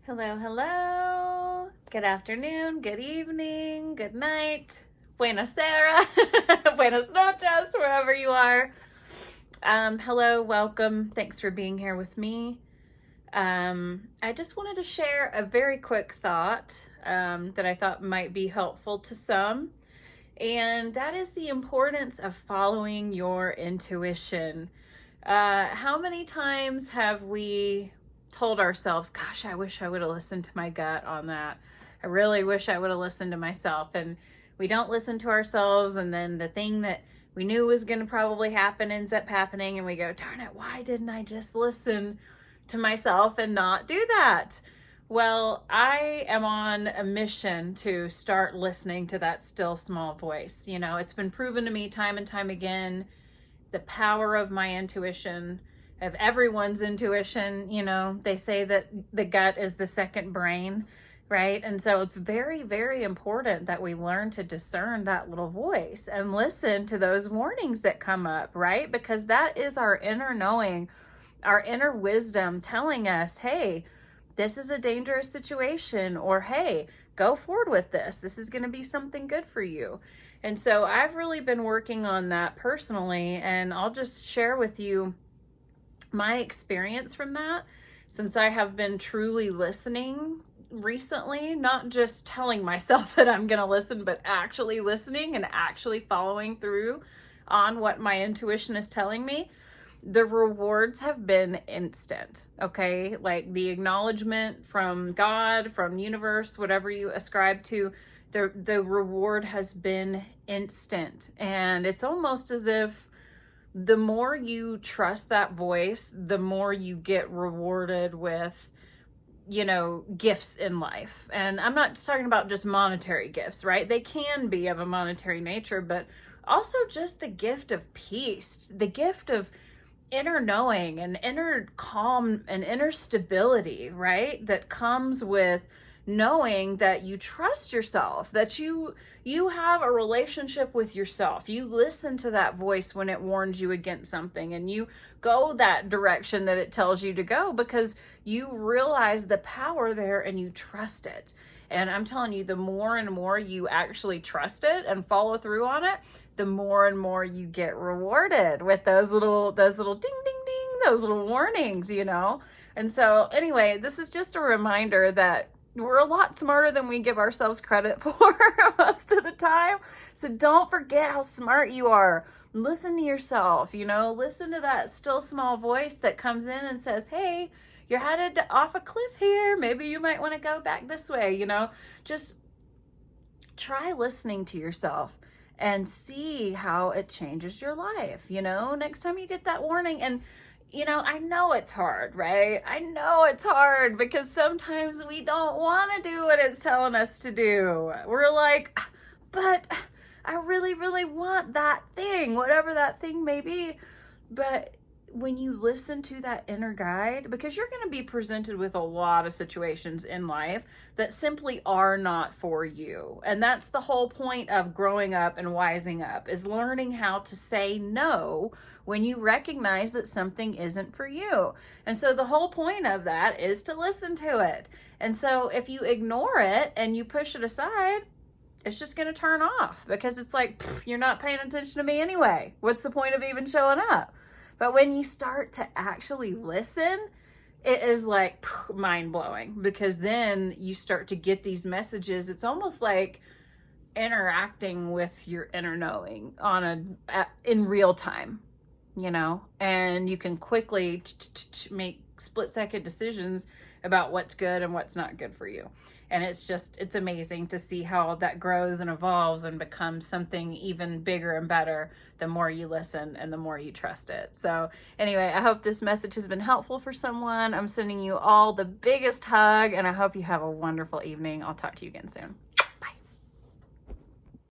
Hello, hello. Good afternoon, good evening, good night. Buenos Aires, buenos noches, wherever you are. Hello, welcome. Thanks for being here with me. I just wanted to share a very quick thought that I thought might be helpful to some, and that is the importance of following your intuition. How many times have we told ourselves, gosh, I wish I would have listened to my gut on that. I really wish I would have listened to myself. And we don't listen to ourselves. And then the thing that we knew was going to probably happen ends up happening. And we go, darn it, why didn't I just listen to myself and not do that? Well, I am on a mission to start listening to that still small voice. You know, it's been proven to me time and time again the power of my intuition, of everyone's intuition. You know, they say that the gut is the second brain, right? And so it's very, very important that we learn to discern that little voice and listen to those warnings that come up, right? Because that is our inner knowing, our inner wisdom telling us, hey, this is a dangerous situation, or hey, go forward with this. This is going to be something good for you. And so I've really been working on that personally, and I'll just share with you my experience from that since I have been truly listening recently, not just telling myself that I'm going to listen, but actually listening and actually following through on what my intuition is telling me. The rewards have been instant, okay? Like the acknowledgement from God, from universe, whatever you ascribe to, the reward has been instant. And it's almost as if the more you trust that voice, the more you get rewarded with, you know, gifts in life. And I'm not talking about just monetary gifts, right? They can be of a monetary nature, but also just the gift of peace, the gift of inner knowing and inner calm and inner stability, right? That comes with knowing that you trust yourself, that you have a relationship with yourself. You listen to that voice when it warns you against something, and you go that direction that it tells you to go because you realize the power there and you trust it. And I'm telling you, the more and more you actually trust it and follow through on it, the more and more you get rewarded with those little ding, ding, ding, those little warnings, you know? And so anyway, this is just a reminder that we're a lot smarter than we give ourselves credit for most of the time. So don't forget how smart you are. Listen to yourself, you know, listen to that still small voice that comes in and says, hey, you're headed off a cliff here. Maybe you might want to go back this way, you know. Just try listening to yourself and see how it changes your life, you know, next time you get that warning. And you know, I know it's hard, right? I know it's hard because sometimes we don't want to do what it's telling us to do. We're like, but I really, really want that thing, whatever that thing may be. But when you listen to that inner guide, because you're going to be presented with a lot of situations in life that simply are not for you. And that's the whole point of growing up and wising up, is learning how to say no when you recognize that something isn't for you. And so the whole point of that is to listen to it. And so if you ignore it and you push it aside, it's just going to turn off because it's like, you're not paying attention to me anyway. What's the point of even showing up? But when you start to actually listen, it is like mind-blowing, because then you start to get these messages. It's almost like interacting with your inner knowing in real time, you know, and you can quickly make split-second decisions about what's good and what's not good for you. And it's amazing to see how that grows and evolves and becomes something even bigger and better the more you listen and the more you trust it. So anyway, I hope this message has been helpful for someone. I'm sending you all the biggest hug, and I hope you have a wonderful evening. I'll talk to you again soon.